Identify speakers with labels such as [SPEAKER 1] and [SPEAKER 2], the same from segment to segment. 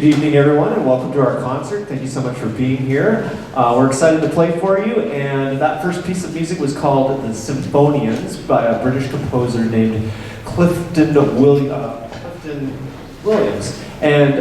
[SPEAKER 1] evening, everyone, and welcome to our concert. Thank you so much for being here. We're excited to play for you, and that first piece of music was called the Sinfonians by a British composer named Clifton Williams. And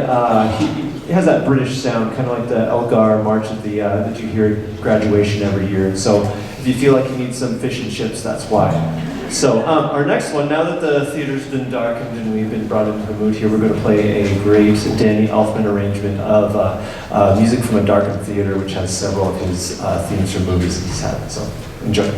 [SPEAKER 1] he has that British sound, kind of like the Elgar March of the that you hear at graduation every year. And so if you feel like you need some fish and chips, that's why. So our next one, now that the theater's been darkened and we've been brought into the mood here, we're going to play a great Danny Elfman arrangement of music from a darkened theater, which has several of his themes from movies that he's had. So enjoy.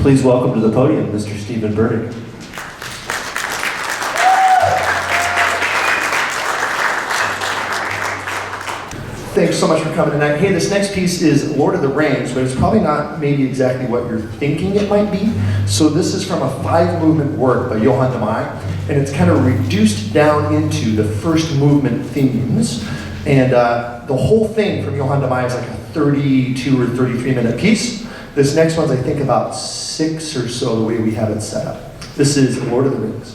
[SPEAKER 1] Please welcome to the podium, Mr. Stephen Burdick.
[SPEAKER 2] Thanks so much for coming tonight. Hey, this next piece is Lord of the Rings, but it's probably not maybe exactly what you're thinking it might be. So this is from a 5-movement work by Johan de Maij, and it's kind of reduced down into the first movement themes. And the whole thing from Johan de Maij is like a 32 or 33 minute piece. This next one's I think about 6 or so the way we have it set up. This is Lord of the Rings.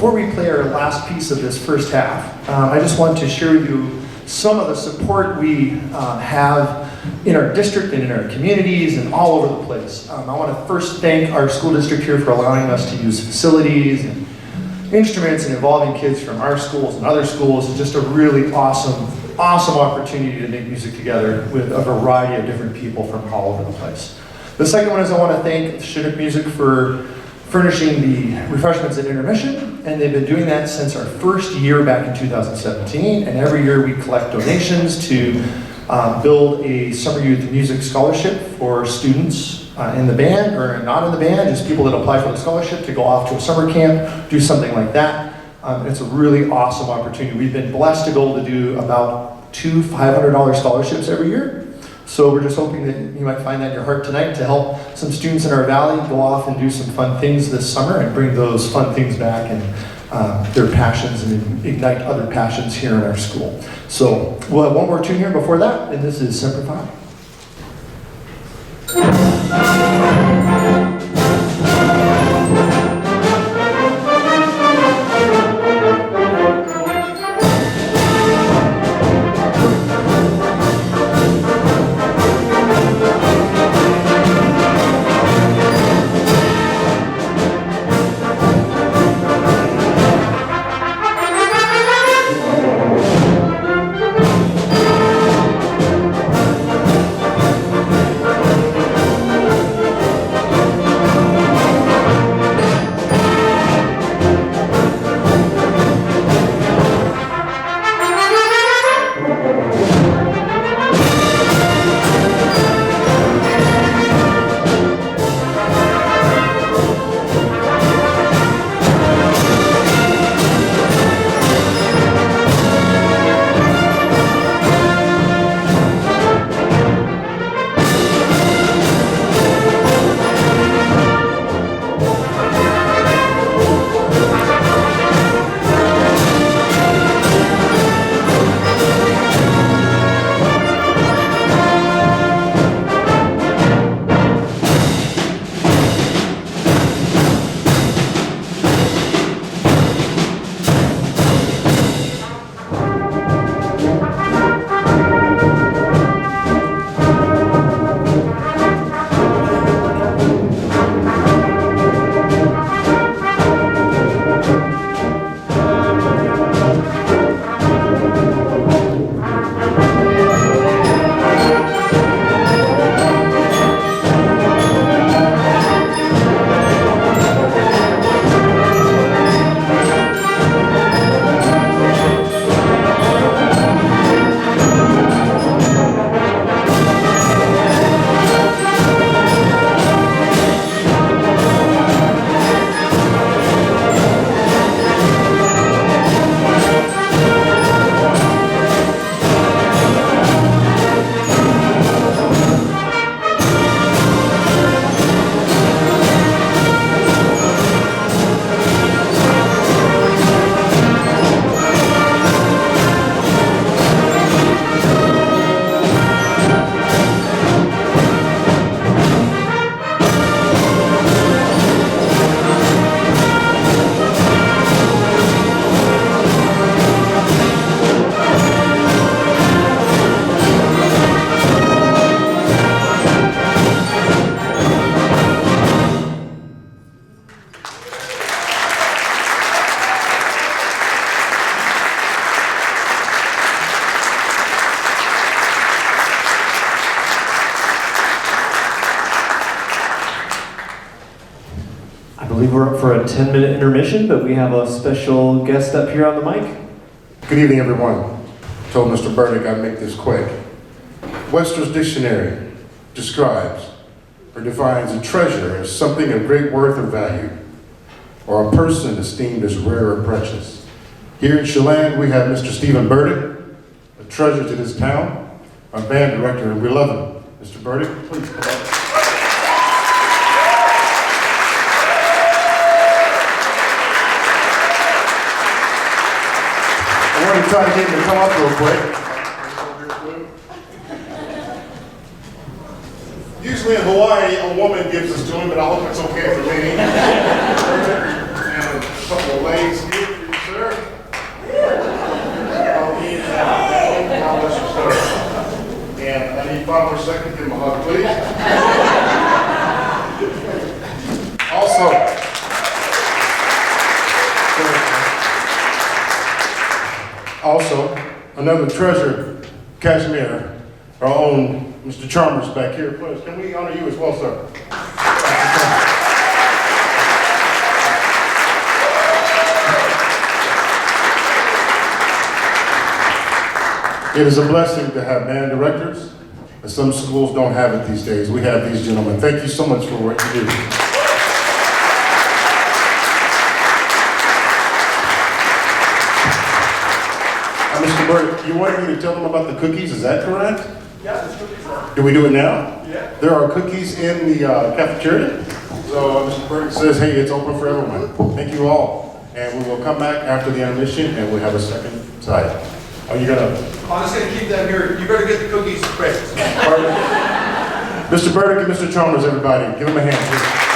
[SPEAKER 2] before we play our last piece of this first half, I just want to share with you some of the support we have in our district and in our communities and all over the place. I want to first thank our school district here for allowing us to use facilities and instruments and involving kids from our schools and other schools. It's just a really awesome opportunity to make music together with a variety of different people from all over the place. The second one is I want to thank Chinook Music for furnishing the refreshments at intermission, and they've been doing that since our first year back in 2017, and every year we collect donations to build a summer youth music scholarship for students in the band or not in the band, just people that apply for the scholarship to go off to a summer camp, do something like that. It's a really awesome opportunity. We've been blessed to be able to do about 2 $500 scholarships every year. So we're just hoping that you might find that in your heart tonight to help some students in our valley go off and do some fun things this summer and bring those fun things back and their passions and ignite other passions here in our school. So we'll have one more tune here before that, and this is Semper Fi.
[SPEAKER 1] We're up for a 10-minute intermission, but we have a special guest up here on the mic.
[SPEAKER 3] Good evening, everyone. Told Mr. Burdick I'd make this quick. Webster's Dictionary describes or defines a treasure as something of great worth or value, or a person esteemed as rare or precious. Here in Chelan, we have Mr. Stephen Burdick, a treasure to this town, our band director, and we love him. Mr. Burdick, please come up. I want to try to get him to come up real quick. Usually in Hawaii, a woman gives this to him, but I hope it's okay for me. And couple of legs here for you, sir. God bless you, sir. And I need 5 more seconds. Give him a hug, please. Also, another treasure, Kashmir, our own Mr. Chalmers back here. Please, can we honor you as well, sir? It is a blessing to have band directors, but some schools don't have it these days. We have these gentlemen. Thank you so much for what you do. Mr. Burt, you wanted me to tell them about the cookies, is that correct?
[SPEAKER 4] Yeah, there's cookies there.
[SPEAKER 3] Do we do it now?
[SPEAKER 4] Yeah.
[SPEAKER 3] There are cookies in the cafeteria. So Mr. Burt says, hey, it's open for everyone. Thank you all. And we will come back after the intermission and we'll have a second side. Are you gonna?
[SPEAKER 4] I'm just gonna keep them here. You better get the cookies quick.
[SPEAKER 3] Mr. Burdick and Mr. Chalmers, everybody, give them a hand, please.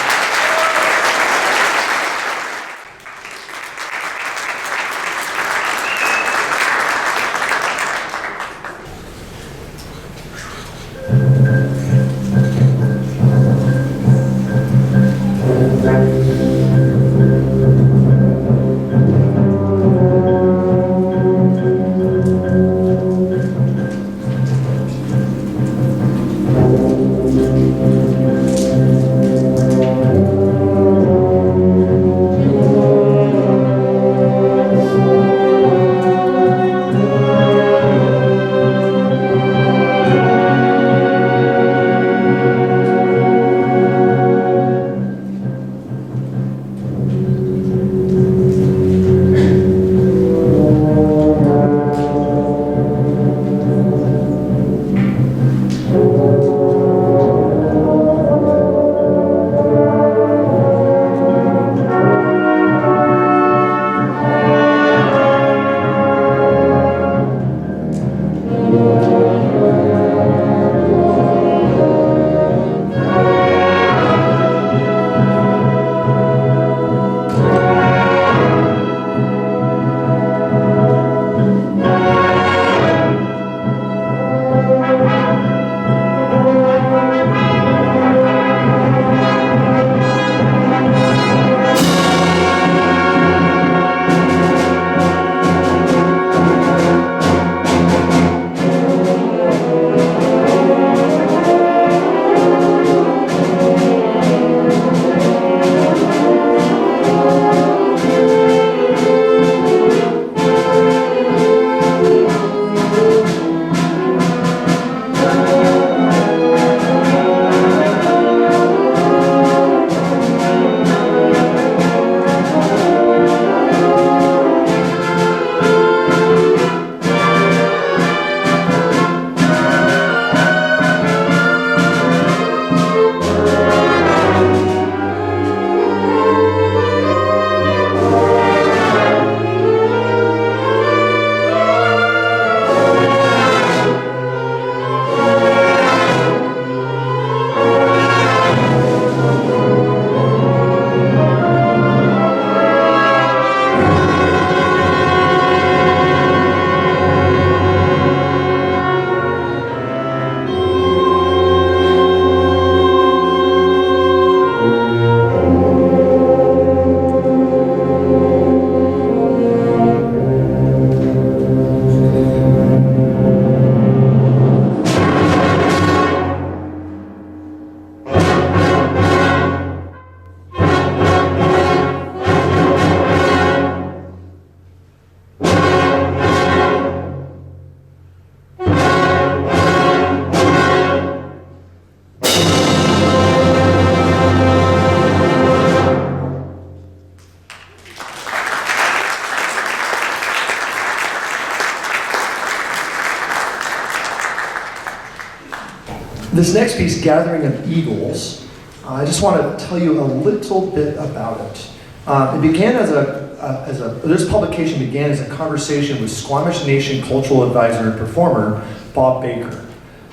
[SPEAKER 2] This next piece, Gathering of Eagles, I just want to tell you a little bit about it. It began this publication began as a conversation with Squamish Nation cultural advisor and performer, Bob Baker,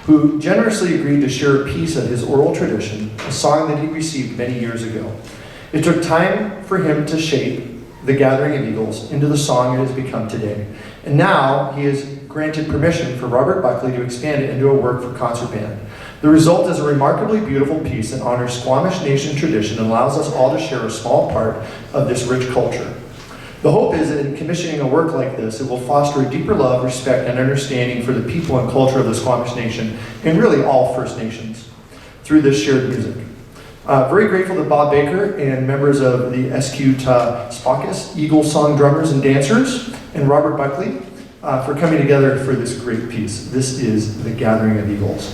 [SPEAKER 2] who generously agreed to share a piece of his oral tradition, a song that he received many years ago. It took time for him to shape, the gathering of eagles, into the song it has become today. And now he has granted permission for Robert Buckley to expand it into a work for concert band. The result is a remarkably beautiful piece that honors Squamish Nation tradition and allows us all to share a small part of this rich culture. The hope is that in commissioning a work like this, it will foster a deeper love, respect, and understanding for the people and culture of the Squamish Nation, and really all First Nations, through this shared music. Very grateful to Bob Baker and members of the SQ Spaucus, Eagle Song drummers and dancers, and Robert Buckley for coming together for this great piece. This is The Gathering of Eagles.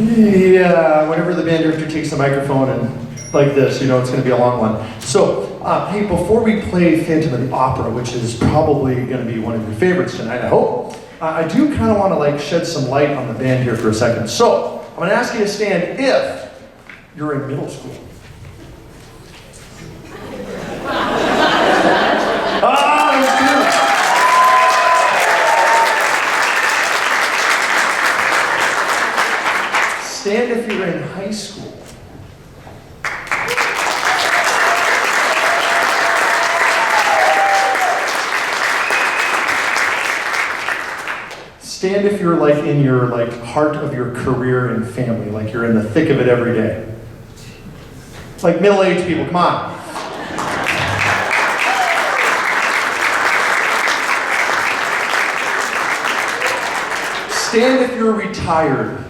[SPEAKER 2] Yeah, whenever the band director takes the microphone and like this, you know it's going to be a long one. So, hey, before we play Phantom of the Opera, which is probably going to be one of your favorites tonight, I hope, I do kind of want to like shed some light on the band here for a second. So I'm going to ask you to stand if you're in middle school. Stand if you're in high school. Stand if you're like in your heart of your career and family, like you're in the thick of it every day. Like middle-aged people, come on. Stand if you're retired.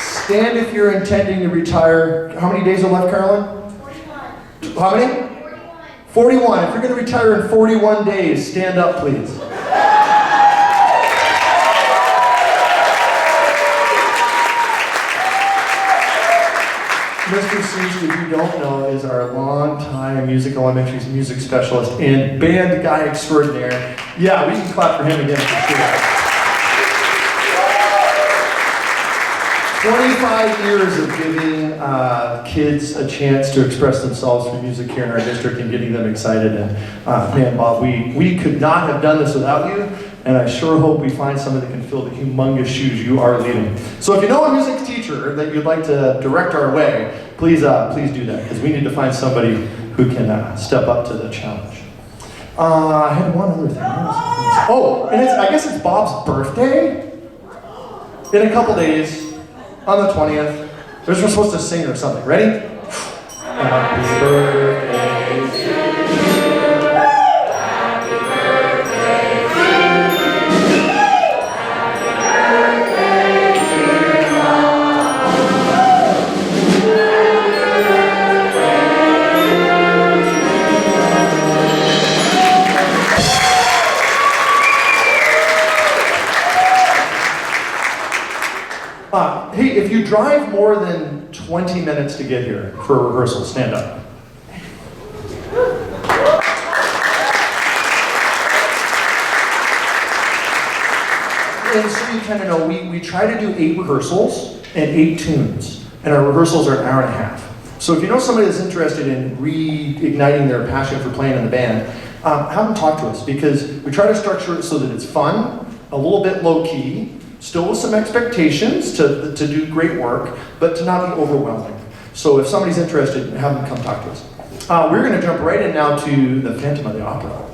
[SPEAKER 2] Stand if you're intending to retire. How many days are left, Carolyn? 41. How many? 41. If you're going to retire in 41 days, stand up, please. Mr. Syzygy, if you don't know, is our longtime elementary music specialist and band guy extraordinaire. Yeah, we can clap for him again for sure. 25 years of giving kids a chance to express themselves through music here in our district and getting them excited. And man, Bob, we could not have done this without you. And I sure hope we find someone that can fill the humongous shoes you are leading. So if you know a music teacher that you'd like to direct our way, please do that, because we need to find somebody who can step up to the challenge. I had one other thing. Oh, and I guess it's Bob's birthday in a couple days. On the 20th, we're supposed to sing or something. Ready? Happy birthday to you. Happy birthday to you. Happy birthday, dear Mom. Hey, if you drive more than 20 minutes to get here for a rehearsal, stand up. And so you kind of know, we try to do 8 rehearsals and 8 tunes, and our rehearsals are an hour and a half. So if you know somebody that's interested in reigniting their passion for playing in the band, have them talk to us, because we try to structure it so that it's fun, a little bit low-key, still with some expectations to do great work, but to not be overwhelming. So if somebody's interested, have them come talk to us. We're going to jump right in now to the Phantom of the Opera.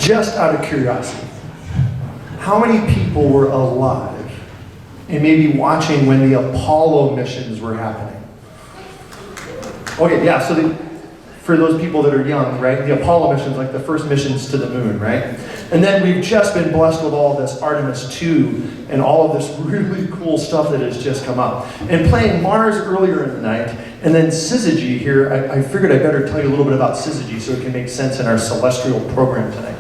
[SPEAKER 2] Just out of curiosity, how many people were alive and maybe watching when the Apollo missions were happening? Okay, yeah, so for those people that are young, right, the Apollo missions, like the first missions to the moon, right? And then we've just been blessed with all this Artemis 2 and all of this really cool stuff that has just come up. And playing Mars earlier in the night, and then Syzygy here, I figured I better tell you a little bit about Syzygy so it can make sense in our celestial program tonight.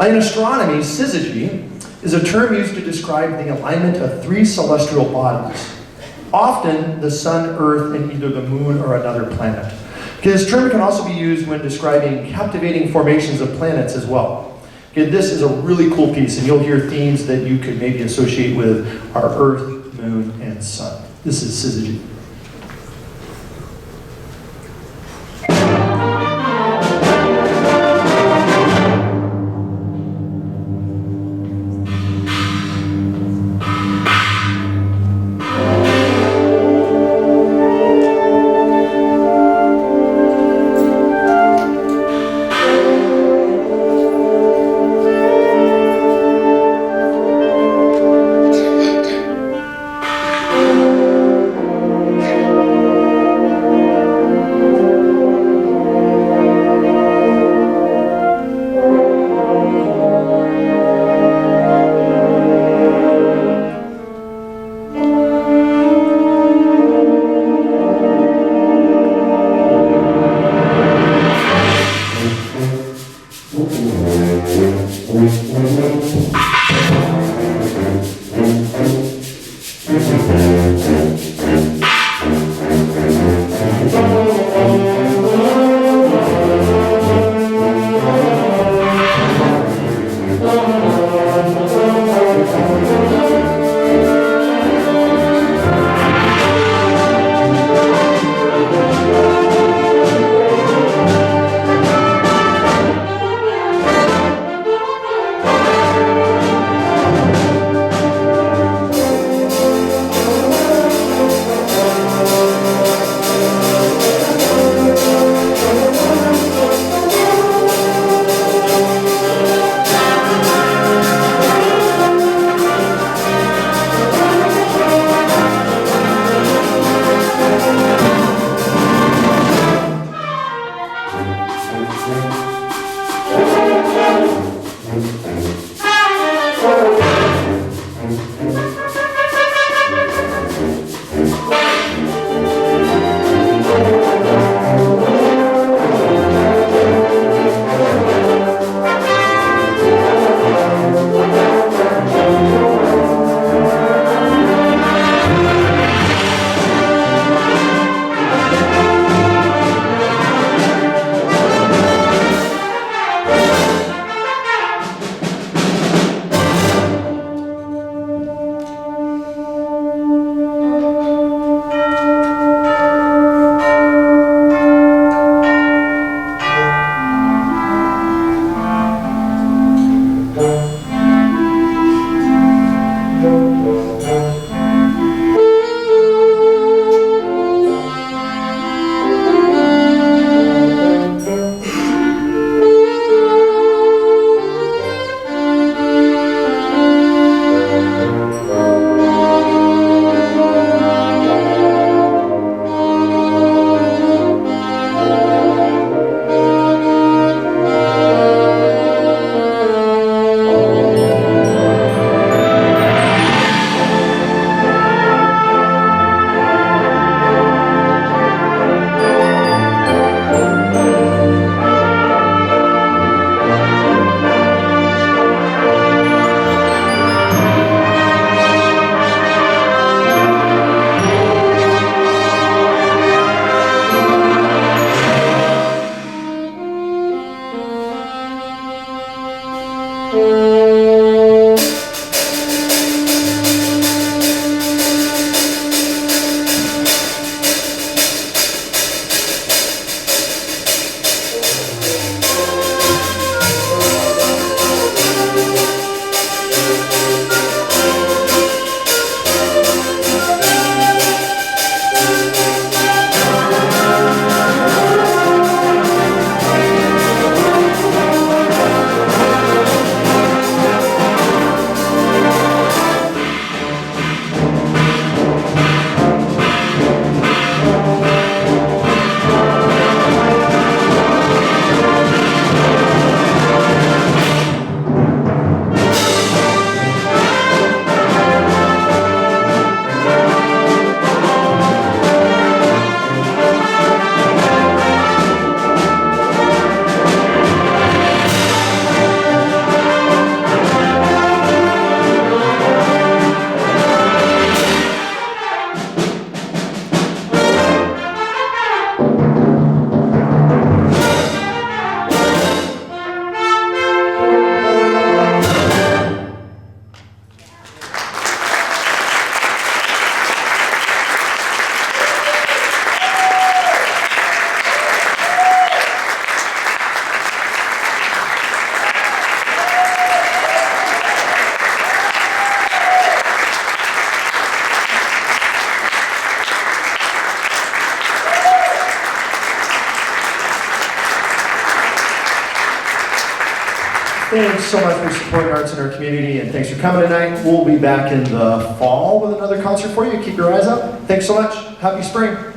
[SPEAKER 2] In astronomy, Syzygy is a term used to describe the alignment of 3 celestial bodies, often the sun, earth, and either the moon or another planet. This term can also be used when describing captivating formations of planets as well. Okay, this is a really cool piece, and you'll hear themes that you could maybe associate with our earth, moon, and sun. This is Syzygy. Thanks so much for supporting arts in our community, and thanks for coming tonight. We'll be back in the fall with another concert for you. Keep your eyes up. Thanks so much. Happy spring.